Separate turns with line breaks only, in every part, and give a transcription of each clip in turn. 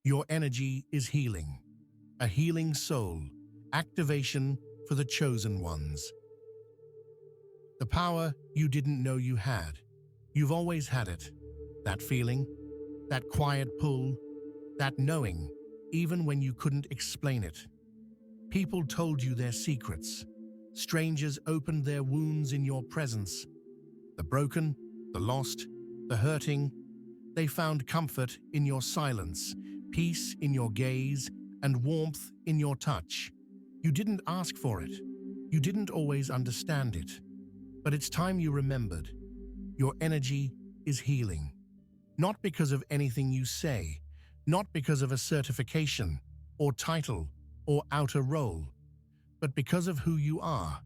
Your energy is healing, a healing soul, activation for the chosen ones. The power you didn't know you had. You've always had it. That feeling, that quiet pull, that knowing, even when you couldn't explain it. People told you their secrets. Strangers opened their wounds in your presence. The broken, the lost, the hurting, they found comfort in your silence, peace in your gaze, and warmth in your touch. You didn't ask for it. You didn't always understand it. But it's time you remembered. Your energy is healing. Not because of anything you say, not because of a certification, or title, or outer role, but because of who you are,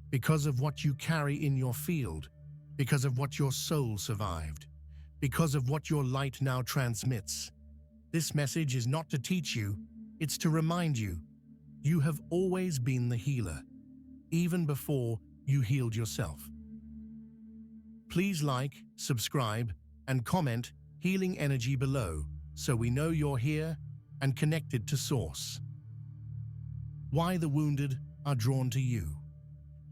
because of what you carry in your field, because of what your soul survived, because of what your light now transmits. This message is not to teach you, it's to remind you. You have always been the healer, even before you healed yourself. Please like, subscribe, and comment healing energy below so we know you're here and connected to Source. Why the wounded are drawn to you.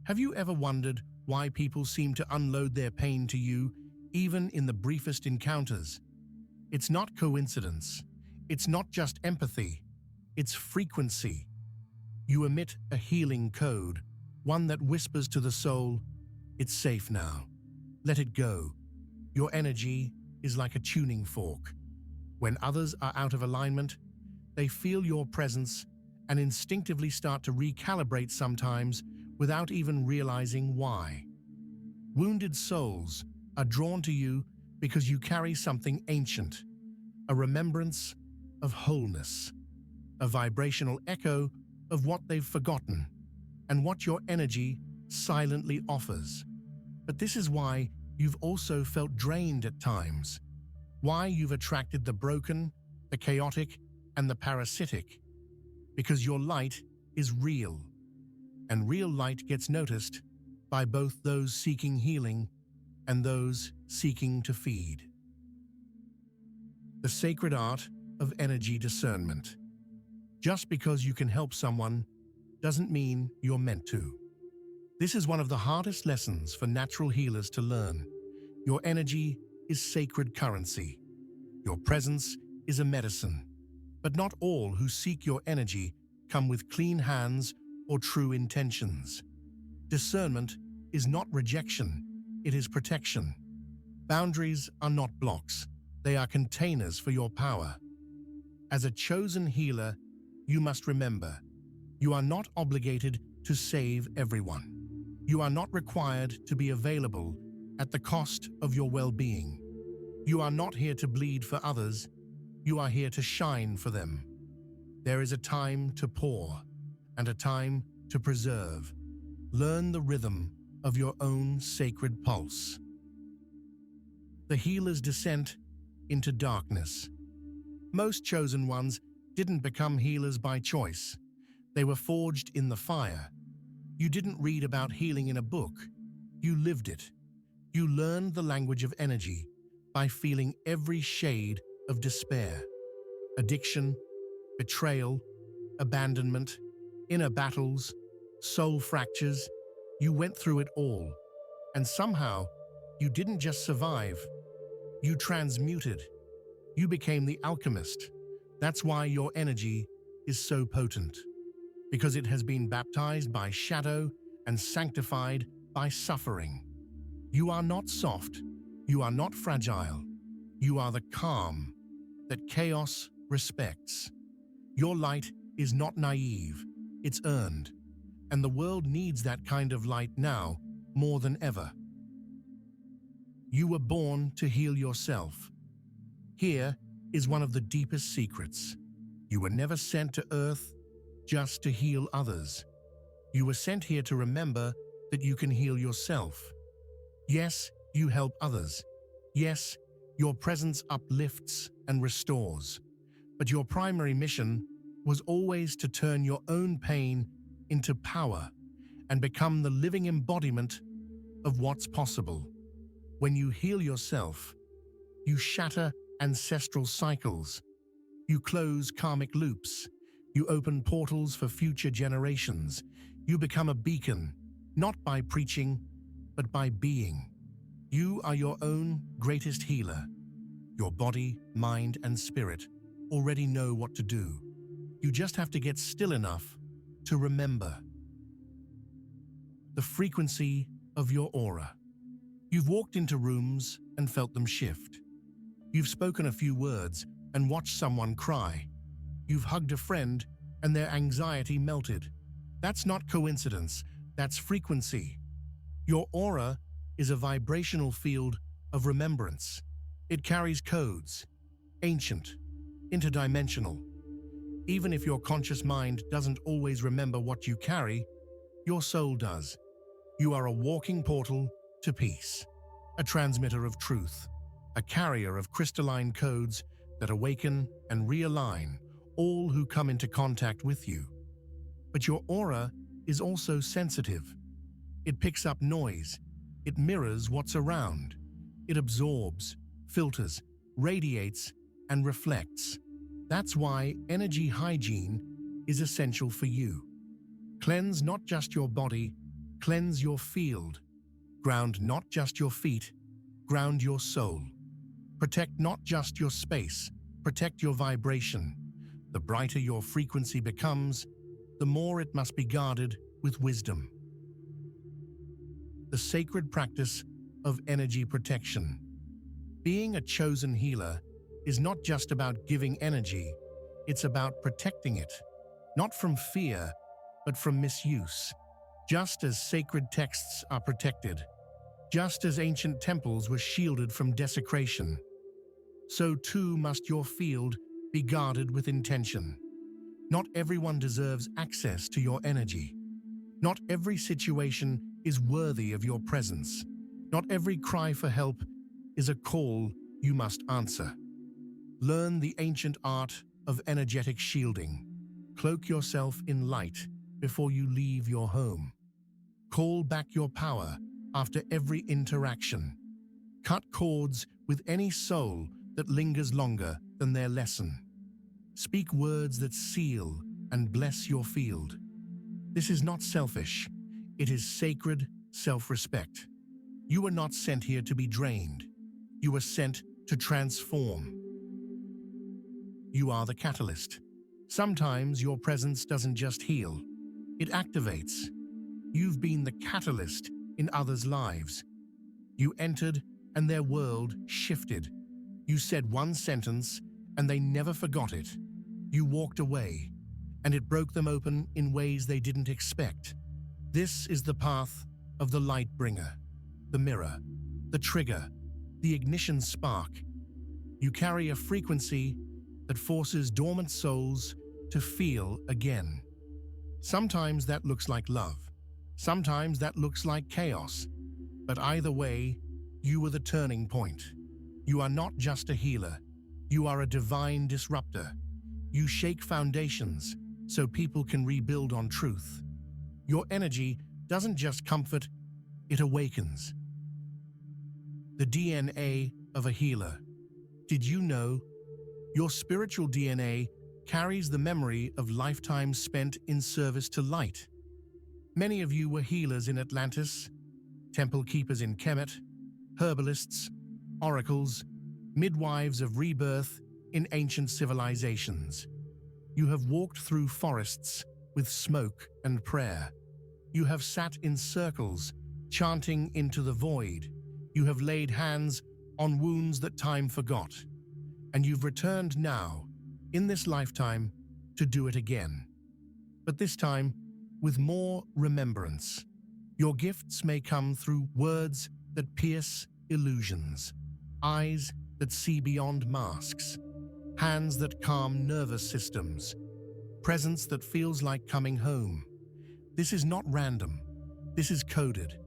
Have you ever wondered why people seem to unload their pain to you, even in the briefest encounters? It's not coincidence. It's not just empathy. It's frequency. You emit a healing code, one that whispers to the soul, "It's safe now. Let it go." Your energy is like a tuning fork. When others are out of alignment, they feel your presence and instinctively start to recalibrate, sometimes without even realizing why. Wounded souls are drawn to you because you carry something ancient, a remembrance of wholeness, a vibrational echo of what they've forgotten and what your energy silently offers. But this is why you've also felt drained at times, why you've attracted the broken, the chaotic, and the parasitic, because your light is real, and real light gets noticed by both those seeking healing and those seeking to feed. The sacred art of energy discernment. Just because you can help someone doesn't mean you're meant to. This is one of the hardest lessons for natural healers to learn. Your energy is sacred currency. Your presence is a medicine. But not all who seek your energy come with clean hands or true intentions. Discernment is not rejection, it is protection. Boundaries are not blocks, they are containers for your power. As a chosen healer, you must remember, you are not obligated to save everyone. You are not required to be available at the cost of your well-being. You are not here to bleed for others, you are here to shine for them. There is a time to pour and a time to preserve. Learn the rhythm of your own sacred pulse. The healer's descent into darkness. Most chosen ones didn't become healers by choice. They were forged in the fire. You didn't read about healing in a book. You lived it. You learned the language of energy by feeling every shade of despair, addiction, betrayal, abandonment, inner battles, soul fractures. You went through it all. And somehow, you didn't just survive. You transmuted. You became the alchemist. That's why your energy is so potent. Because it has been baptized by shadow and sanctified by suffering. You are not soft. You are not fragile. You are the calm that chaos respects. Your light is not naive. It's earned. And the world needs that kind of light now more than ever. You were born to heal yourself. Here is one of the deepest secrets. You were never sent to Earth just to heal others. You were sent here to remember that you can heal yourself. Yes, you help others. Yes, your presence uplifts and restores. But your primary mission was always to turn your own pain into power and become the living embodiment of what's possible. When you heal yourself, you shatter ancestral cycles. You close karmic loops. You open portals for future generations. You become a beacon, not by preaching, but by being. You are your own greatest healer. Your body, mind, and spirit already know what to do. You just have to get still enough to remember. The frequency of your aura. You've walked into rooms and felt them shift. You've spoken a few words and watched someone cry. You've hugged a friend and their anxiety melted. That's not coincidence, that's frequency. Your aura is a vibrational field of remembrance. It carries codes, ancient, interdimensional. Even if your conscious mind doesn't always remember what you carry, your soul does. You are a walking portal to peace, a transmitter of truth, a carrier of crystalline codes that awaken and realign all who come into contact with you. But your aura is also sensitive. It picks up noise. It mirrors what's around. It absorbs, filters, radiates, and reflects. That's why energy hygiene is essential for you. Cleanse not just your body, cleanse your field. Ground not just your feet, ground your soul. Protect not just your space, protect your vibration. The brighter your frequency becomes, the more it must be guarded with wisdom. The sacred practice of energy protection. Being a chosen healer is not just about giving energy, it's about protecting it, not from fear, but from misuse. Just as sacred texts are protected, just as ancient temples were shielded from desecration, so too must your field be guarded with intention. Not everyone deserves access to your energy. Not every situation is worthy of your presence. Not every cry for help is a call you must answer. Learn the ancient art of energetic shielding. Cloak yourself in light before you leave your home. Call back your power after every interaction. Cut cords with any soul that lingers longer than their lesson. Speak words that seal and bless your field. This is not selfish. It is sacred self-respect. You were not sent here to be drained. You were sent to transform. You are the catalyst. Sometimes your presence doesn't just heal, it activates. You've been the catalyst in others' lives. You entered and their world shifted. You said one sentence and they never forgot it. You walked away and it broke them open in ways they didn't expect. This is the path of the light bringer, the mirror, the trigger, the ignition spark. You carry a frequency that forces dormant souls to feel again. Sometimes that looks like love. Sometimes that looks like chaos. But either way, you are the turning point. You are not just a healer. You are a divine disruptor. You shake foundations so people can rebuild on truth. Your energy doesn't just comfort, it awakens. The DNA of a healer. Did you know your spiritual DNA carries the memory of lifetimes spent in service to light? Many of you were healers in Atlantis, temple keepers in Kemet, herbalists, oracles, midwives of rebirth in ancient civilizations. You have walked through forests with smoke and prayer. You have sat in circles, chanting into the void. You have laid hands on wounds that time forgot. And you've returned now, in this lifetime, to do it again. But this time, with more remembrance. Your gifts may come through words that pierce illusions, eyes that see beyond masks, hands that calm nervous systems, presence that feels like coming home. This is not random. This is coded.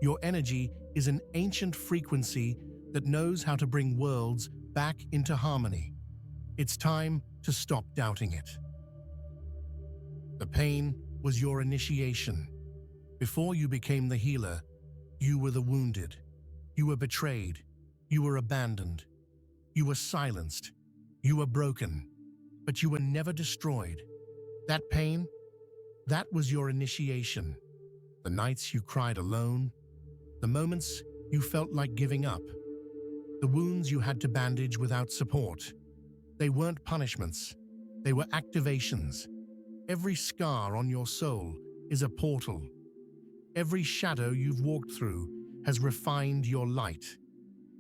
Your energy is an ancient frequency that knows how to bring worlds back into harmony. It's time to stop doubting it. The pain was your initiation. Before you became the healer, you were the wounded. You were betrayed. You were abandoned. You were silenced. You were broken. but you were never destroyed. That pain, that was your initiation. The nights you cried alone, the moments you felt like giving up, the wounds you had to bandage without support. They weren't punishments, they were activations. Every scar on your soul is a portal. Every shadow you've walked through has refined your light.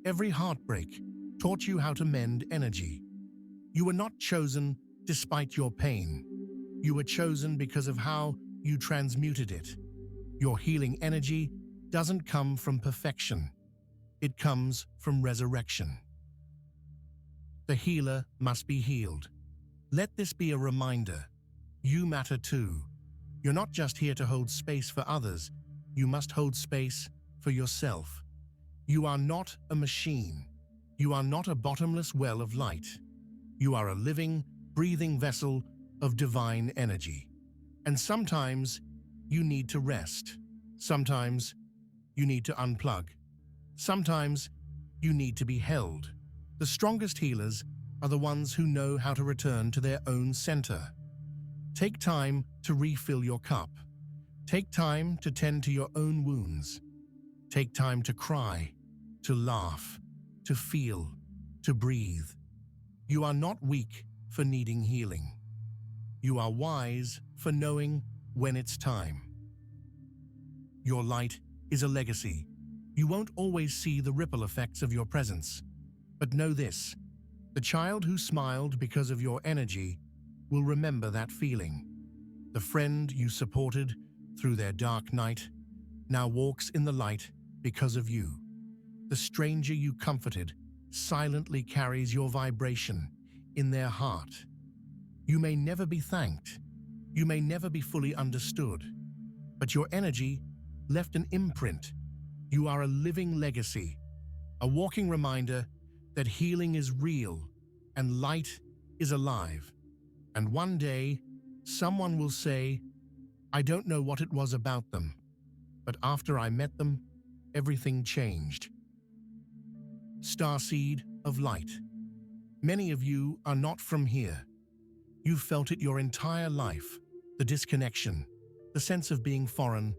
Every heartbreak taught you how to mend energy. You were not chosen despite your pain. You were chosen because of how you transmuted it. Your healing energy doesn't come from perfection. It comes from resurrection. The healer must be healed. Let this be a reminder. You matter too. You're not just here to hold space for others. You must hold space for yourself. You are not a machine. You are not a bottomless well of light. You are a living, breathing vessel of divine energy. And sometimes you need to rest. Sometimes you need to unplug. Sometimes you need to be held. The strongest healers are the ones who know how to return to their own center. Take time to refill your cup. Take time to tend to your own wounds. Take time to cry, to laugh, to feel, to breathe. You are not weak for needing healing. You are wise for knowing when it's time. Your light is a legacy. You won't always see the ripple effects of your presence. But know this, the child who smiled because of your energy will remember that feeling. The friend you supported through their dark night now walks in the light because of you. The stranger you comforted silently carries your vibration in their heart. You may never be thanked. You may never be fully understood. But your energy left an imprint. You are a living legacy, a walking reminder that healing is real and light is alive. And one day, someone will say, I don't know what it was about them, but after I met them, everything changed. Starseed of light. Many of you are not from here. You've felt it your entire life, the disconnection, the sense of being foreign,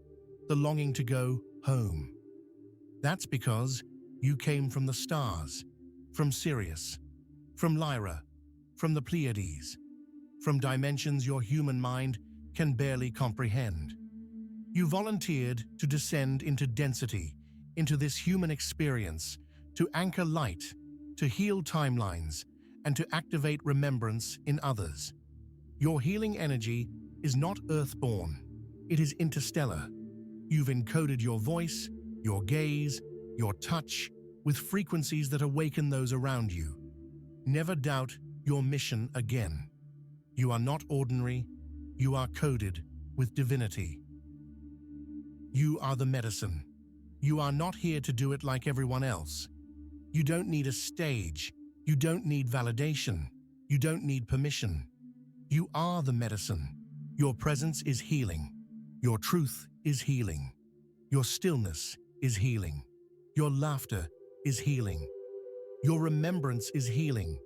the longing to go home. That's because you came from the stars, from Sirius, from Lyra, from the Pleiades, from dimensions your human mind can barely comprehend. You volunteered to descend into density, into this human experience, to anchor light, to heal timelines, and to activate remembrance in others. Your healing energy is not earthborn, it is interstellar. You've encoded your voice, your gaze, your touch, with frequencies that awaken those around you. Never doubt your mission again. You are not ordinary, you are coded with divinity. You are the medicine. You are not here to do it like everyone else. You don't need a stage. You don't need validation. You don't need permission. You are the medicine. Your presence is healing. Your truth is healing. Your stillness is healing. Your laughter is healing. Your remembrance is healing.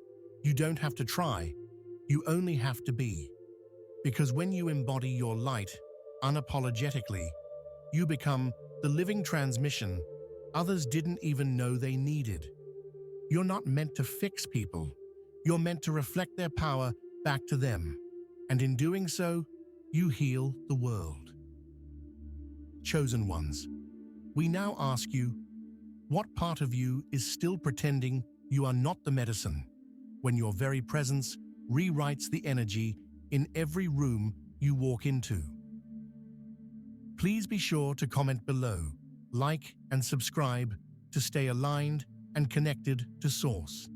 You don't have to try. You only have to be. Because when you embody your light unapologetically, you become the living transmission others didn't even know they needed. You're not meant to fix people. You're meant to reflect their power back to them. And in doing so, you heal the world. Chosen ones, we now ask you, what part of you is still pretending you are not the medicine, when your very presence rewrites the energy in every room you walk into? Please be sure to comment below, like and subscribe to stay aligned and connected to Source.